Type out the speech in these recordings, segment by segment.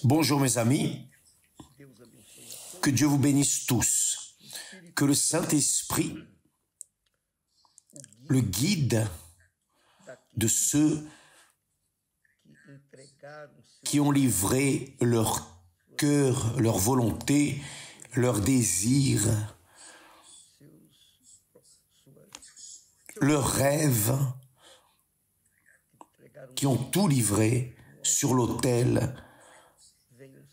Bonjour mes amis, que Dieu vous bénisse tous, que le Saint-Esprit, le guide de ceux qui ont livré leur cœur, leur volonté, leur désir, leurs rêves, qui ont tout livré sur l'autel,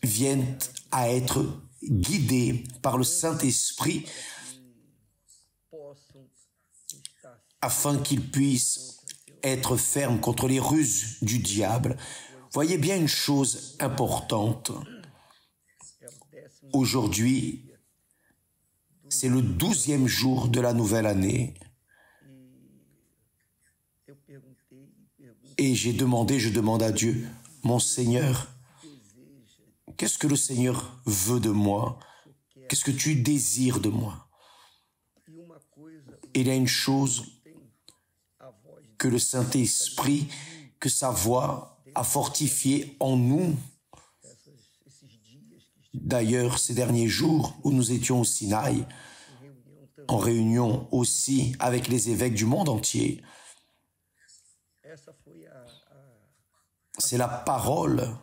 viennent à être guidés par le Saint-Esprit afin qu'ils puissent être fermes contre les ruses du diable. Voyez bien une chose importante. Aujourd'hui, c'est le 12e jour de la nouvelle année. Et je demande à Dieu, mon Seigneur, qu'est-ce que le Seigneur veut de moi? Qu'est-ce que tu désires de moi? Il y a une chose que le Saint-Esprit, que sa voix a fortifiée en nous. D'ailleurs, ces derniers jours où nous étions au Sinaï, en réunion aussi avec les évêques du monde entier, c'est la parole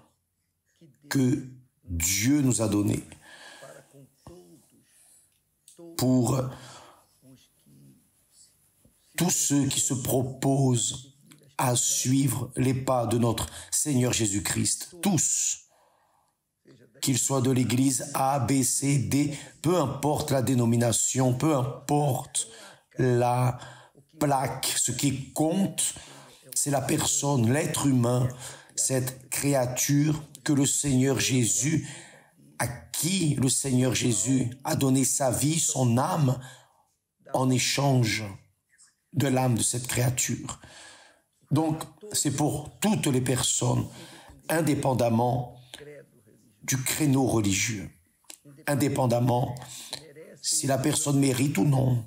que Dieu nous a donnée pour tous ceux qui se proposent à suivre les pas de notre Seigneur Jésus-Christ, tous, qu'ils soient de l'Église A, B, C, D, peu importe la dénomination, peu importe la plaque, ce qui compte, c'est la personne, l'être humain, cette créature que le Seigneur Jésus, à qui le Seigneur Jésus a donné sa vie, son âme, en échange de l'âme de cette créature. Donc, c'est pour toutes les personnes, indépendamment du créneau religieux, indépendamment si la personne mérite ou non.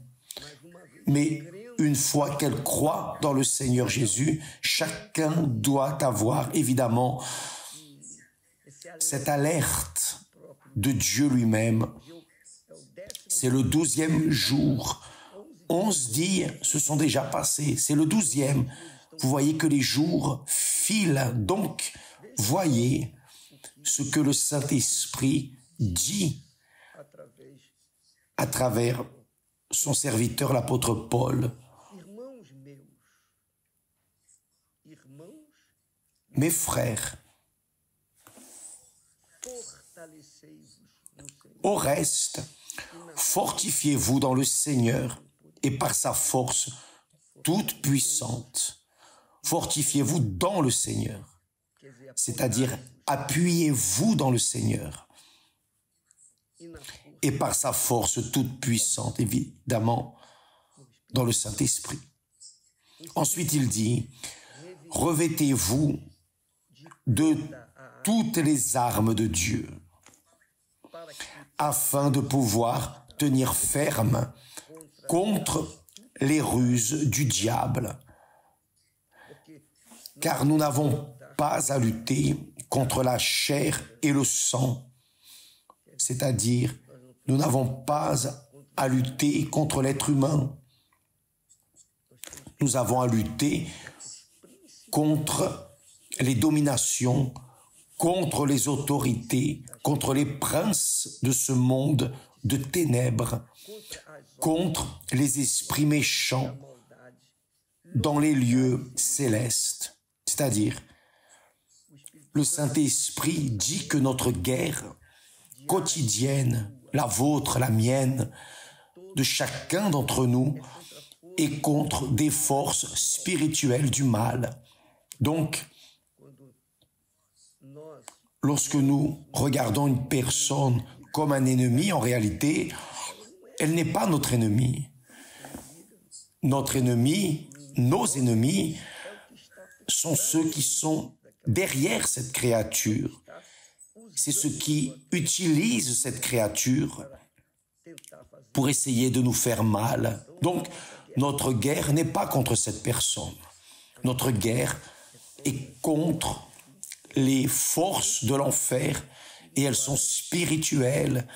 Mais une fois qu'elle croit dans le Seigneur Jésus, chacun doit avoir évidemment cette alerte de Dieu lui-même. C'est le 12e jour. 11 dits se sont déjà passés. C'est le 12e. Vous voyez que les jours filent. Donc, voyez ce que le Saint-Esprit dit à travers son serviteur, l'apôtre Paul. Mes frères, au reste, fortifiez-vous dans le Seigneur et par sa force toute puissante. Fortifiez-vous dans le Seigneur, c'est-à-dire appuyez-vous dans le Seigneur et par sa force toute puissante, évidemment, dans le Saint-Esprit. Ensuite, il dit, revêtez-vous de toutes les armes de Dieu, afin de pouvoir tenir ferme contre les ruses du diable. Car nous n'avons pas à lutter contre la chair et le sang, c'est-à-dire nous n'avons pas à lutter contre l'être humain. Nous avons à lutter contre les dominations, contre les autorités, contre les princes de ce monde de ténèbres, contre les esprits méchants dans les lieux célestes. C'est-à-dire, le Saint-Esprit dit que notre guerre quotidienne, la vôtre, la mienne, de chacun d'entre nous, est contre des forces spirituelles du mal. Donc, lorsque nous regardons une personne comme un ennemi, en réalité, elle n'est pas notre ennemi. Notre ennemi, nos ennemis, sont ceux qui sont derrière cette créature. C'est ceux qui utilisent cette créature pour essayer de nous faire mal. Donc, notre guerre n'est pas contre cette personne. Notre guerre est contre les forces de l'enfer et elles sont spirituelles.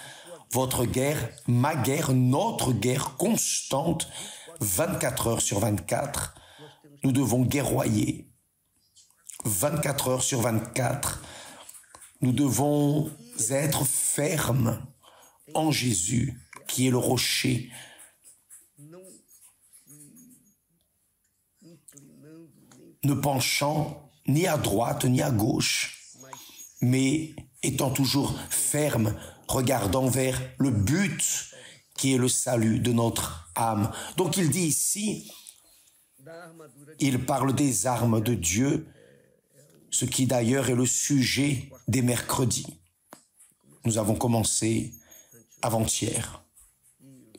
Votre guerre, ma guerre, notre guerre constante, 24 heures sur 24, nous devons guerroyer. 24 heures sur 24, nous devons être fermes en Jésus, qui est le rocher. Ne penchant ni à droite ni à gauche, mais étant toujours ferme, regardant vers le but qui est le salut de notre âme. Donc il dit ici, il parle des armes de Dieu, ce qui d'ailleurs est le sujet des mercredis. Nous avons commencé avant-hier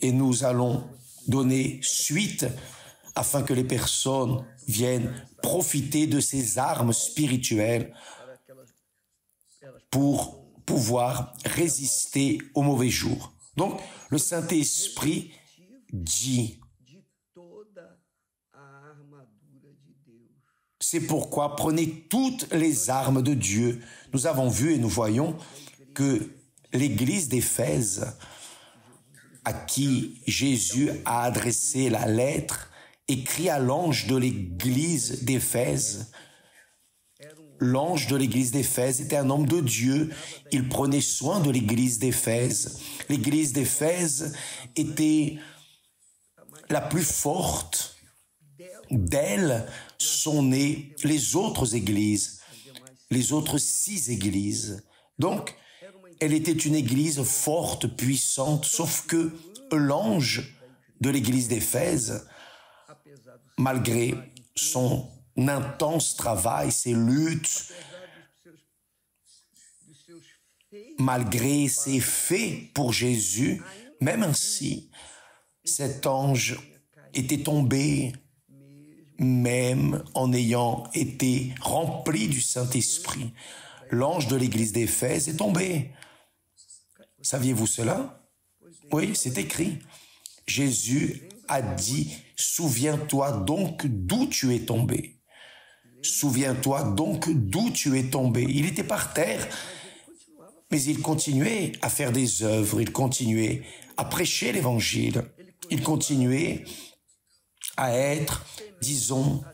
et nous allons donner suite afin que les personnes viennent profiter de ces armes spirituelles pour pouvoir résister aux mauvais jours. Donc, le Saint-Esprit dit, c'est pourquoi prenez toutes les armes de Dieu. Nous avons vu et nous voyons que l'église d'Éphèse, à qui Jésus a adressé la lettre, écrit à l'ange de l'église d'Éphèse. L'ange de l'église d'Éphèse était un homme de Dieu. Il prenait soin de l'église d'Éphèse. L'église d'Éphèse était la plus forte. D'elle sont nées les autres églises, les autres 6 églises. Donc, elle était une église forte, puissante, sauf que l'ange de l'église d'Éphèse, malgré son intense travail, ses luttes, malgré ses faits pour Jésus, même ainsi, cet ange était tombé, même en ayant été rempli du Saint-Esprit. L'ange de l'église d'Éphèse est tombé. Saviez-vous cela? Oui, c'est écrit. Jésus a dit, souviens-toi donc d'où tu es tombé. Souviens-toi donc d'où tu es tombé. Il était par terre, mais il continuait à faire des œuvres, il continuait à prêcher l'évangile, il continuait à être, disons,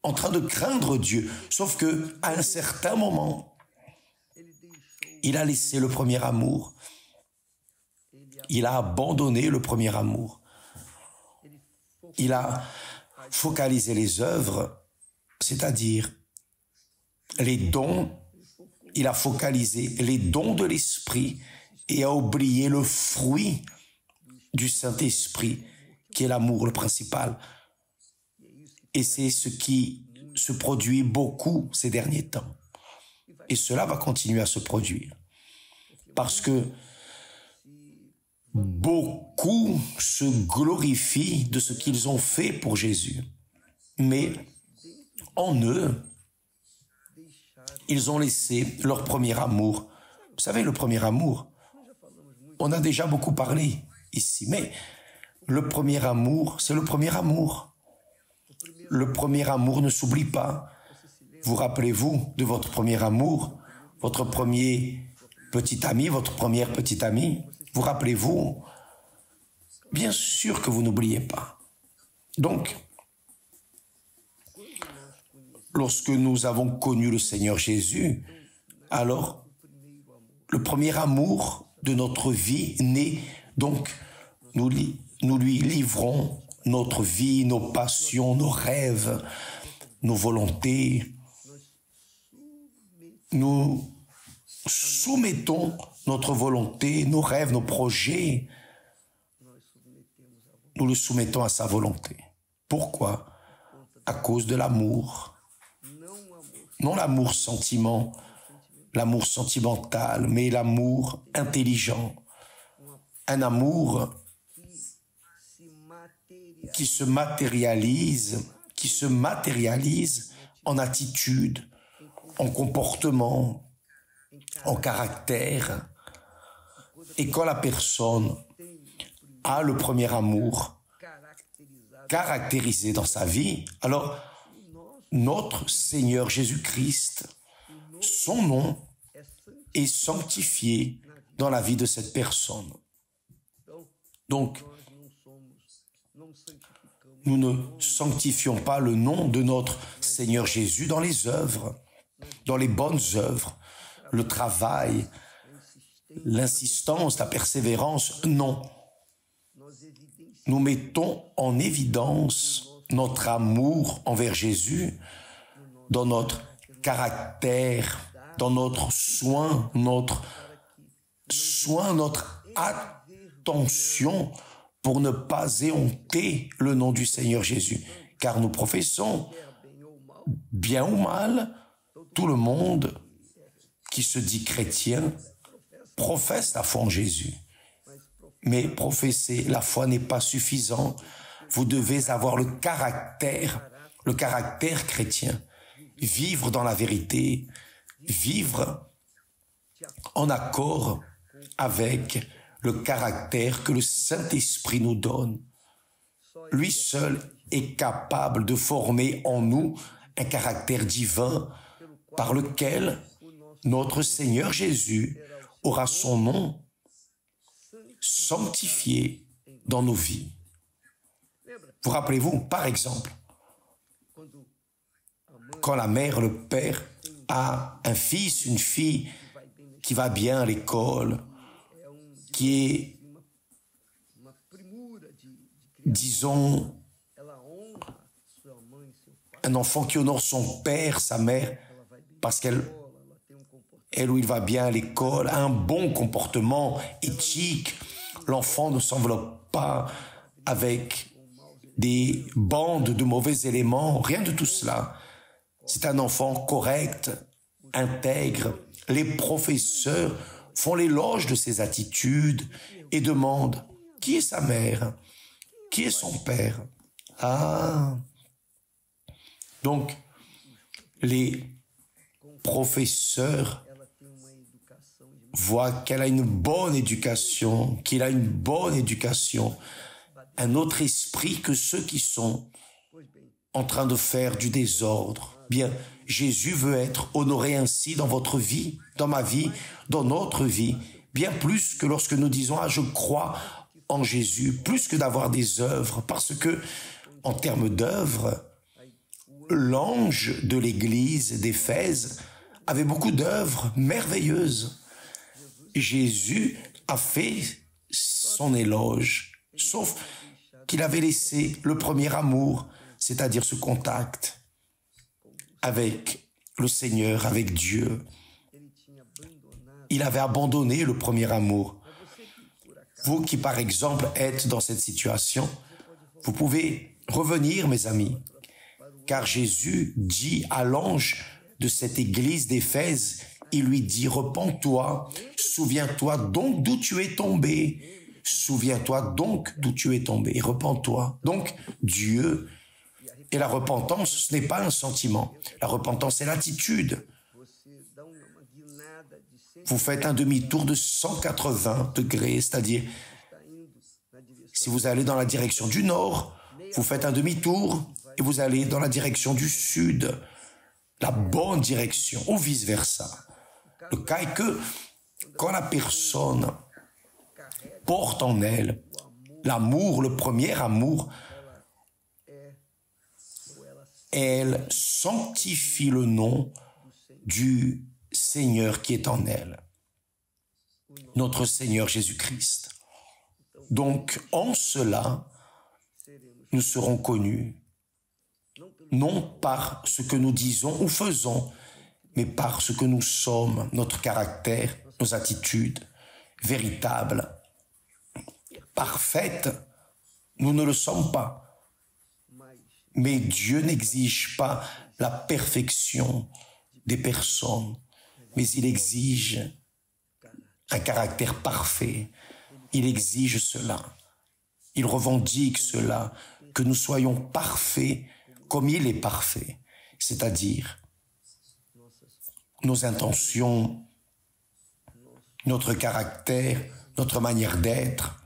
en train de craindre Dieu. Sauf que, à un certain moment, il a laissé le premier amour. Il a abandonné le premier amour. Il a focalisé les œuvres, c'est-à-dire les dons. Il a focalisé les dons de l'Esprit et a oublié le fruit du Saint-Esprit, qui est l'amour, le principal. Et c'est ce qui se produit beaucoup ces derniers temps. Et cela va continuer à se produire. Parce que beaucoup se glorifient de ce qu'ils ont fait pour Jésus. Mais en eux, ils ont laissé leur premier amour. Vous savez, le premier amour, on a déjà beaucoup parlé ici, mais le premier amour, c'est le premier amour. Le premier amour ne s'oublie pas. Vous rappelez-vous de votre premier amour, votre premier petit ami, votre première petite amie? Vous rappelez-vous? Bien sûr que vous n'oubliez pas. Donc, lorsque nous avons connu le Seigneur Jésus, alors le premier amour de notre vie naît. Donc, nous lui livrons notre vie, nos passions, nos rêves, nos volontés. Nous soumettons notre volonté, nos rêves, nos projets. Nous le soumettons à sa volonté. Pourquoi? À cause de l'amour. Non l'amour sentiment, l'amour sentimental, mais l'amour intelligent. Un amour qui se matérialise en attitude, en comportement, en caractère. Et quand la personne a le premier amour caractérisé dans sa vie, alors notre Seigneur Jésus-Christ, son nom est sanctifié dans la vie de cette personne. Donc, nous ne sanctifions pas le nom de notre Seigneur Jésus dans les œuvres, dans les bonnes œuvres, le travail, l'insistance, la persévérance, non. Nous mettons en évidence notre amour envers Jésus dans notre caractère, dans notre soin, notre attention pour ne pas éhonter le nom du Seigneur Jésus. Car nous professons, bien ou mal, tout le monde qui se dit chrétien professe la foi en Jésus. Mais professer la foi n'est pas suffisant. Vous devez avoir le caractère chrétien. Vivre dans la vérité, vivre en accord avec le caractère que le Saint-Esprit nous donne. Lui seul est capable de former en nous un caractère divin par lequel notre Seigneur Jésus aura son nom sanctifié dans nos vies. Vous rappelez-vous, par exemple, quand la mère, le père a un fils, une fille qui va bien à l'école, qui est, disons, un enfant qui honore son père, sa mère, parce qu'elle ou il va bien à l'école, a un bon comportement éthique. L'enfant ne s'enveloppe pas avec des bandes de mauvais éléments, rien de tout cela. C'est un enfant correct, intègre. Les professeurs font l'éloge de ses attitudes et demandent qui est sa mère, qui est son père. Ah, donc les professeurs voient qu'elle a une bonne éducation, qu'il a une bonne éducation, un autre esprit que ceux qui sont en train de faire du désordre. Bien, Jésus veut être honoré ainsi dans votre vie, dans ma vie, dans notre vie, bien plus que lorsque nous disons « Ah, je crois en Jésus », plus que d'avoir des œuvres, parce que, en termes d'œuvres, l'ange de l'église d'Éphèse avait beaucoup d'œuvres merveilleuses. Jésus a fait son éloge, sauf qu'il avait laissé le premier amour, c'est-à-dire ce contact avec le Seigneur, avec Dieu. Il avait abandonné le premier amour. Vous qui, par exemple, êtes dans cette situation, vous pouvez revenir, mes amis, car Jésus dit à l'ange de cette église d'Éphèse, il lui dit « Repens-toi, souviens-toi donc d'où tu es tombé, souviens-toi donc d'où tu es tombé, et repens-toi. » Donc, Dieu et la repentance, ce n'est pas un sentiment. La repentance, c'est l'attitude. Vous faites un demi-tour de 180 degrés, c'est-à-dire, si vous allez dans la direction du nord, vous faites un demi-tour et vous allez dans la direction du sud, la bonne direction, ou vice-versa. Le cas est que, quand la personne porte en elle l'amour, le premier amour, elle sanctifie le nom du Seigneur qui est en elle, notre Seigneur Jésus-Christ. Donc, en cela, nous serons connus, non par ce que nous disons ou faisons, mais par ce que nous sommes, notre caractère, nos attitudes, véritables, parfaites. Nous ne le sommes pas. Mais Dieu n'exige pas la perfection des personnes, mais il exige un caractère parfait. Il exige cela. Il revendique cela, que nous soyons parfaits comme il est parfait, c'est-à-dire nos intentions, notre caractère, notre manière d'être,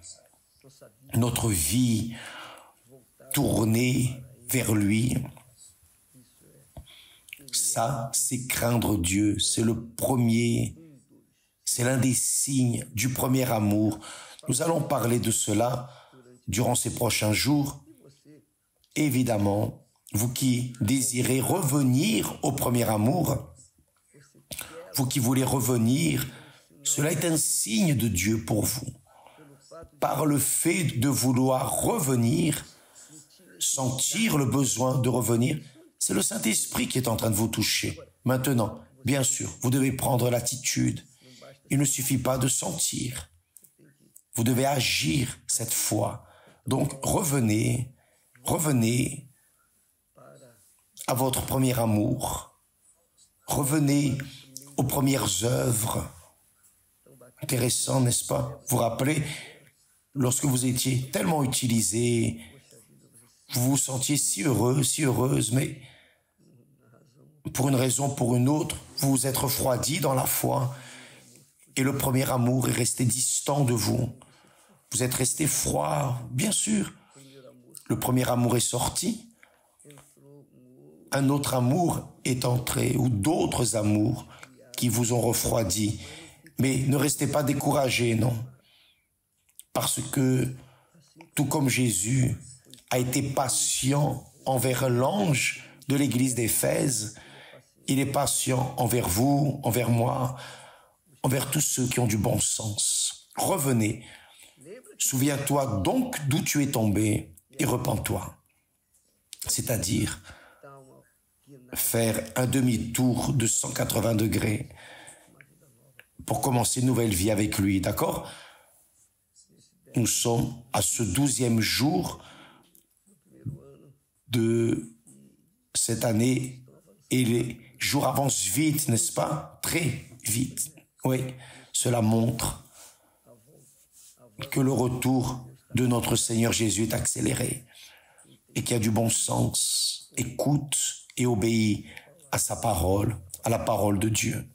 notre vie tournée vers lui. Ça, c'est craindre Dieu. C'est le premier, c'est l'un des signes du premier amour. Nous allons parler de cela durant ces prochains jours. Évidemment, vous qui désirez revenir au premier amour, vous qui voulez revenir, cela est un signe de Dieu pour vous. Par le fait de vouloir revenir, sentir le besoin de revenir, c'est le Saint-Esprit qui est en train de vous toucher. Maintenant, bien sûr, vous devez prendre l'attitude. Il ne suffit pas de sentir. Vous devez agir cette fois. Donc, revenez à votre premier amour. Revenez aux premières œuvres. Intéressant, n'est-ce pas? Vous vous rappelez, lorsque vous étiez tellement utilisé, vous vous sentiez si heureux, si heureuse, mais pour une raison, pour une autre, vous vous êtes refroidi dans la foi et le premier amour est resté distant de vous. Vous êtes resté froid, bien sûr. Le premier amour est sorti. Un autre amour est entré ou d'autres amours qui vous ont refroidi. Mais ne restez pas découragés, non. Parce que, tout comme Jésus a été patient envers l'ange de l'église d'Éphèse, il est patient envers vous, envers moi, envers tous ceux qui ont du bon sens. Revenez. Souviens-toi donc d'où tu es tombé et repens-toi. C'est-à-dire faire un demi-tour de 180 degrés pour commencer une nouvelle vie avec lui, d'accord? Nous sommes à ce 12e jour de cette année et les jours avancent vite, n'est-ce pas? Très vite. Oui, cela montre que le retour de notre Seigneur Jésus est accéléré et qu'il y a du bon sens. Écoute et obéis à sa parole, à la parole de Dieu.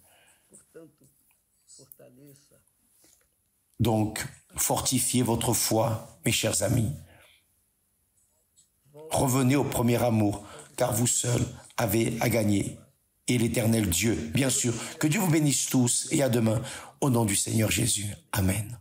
Donc, fortifiez votre foi, mes chers amis. Revenez au premier amour, car vous seuls avez à gagner. Et l'Éternel Dieu, bien sûr. Que Dieu vous bénisse tous et à demain, au nom du Seigneur Jésus. Amen.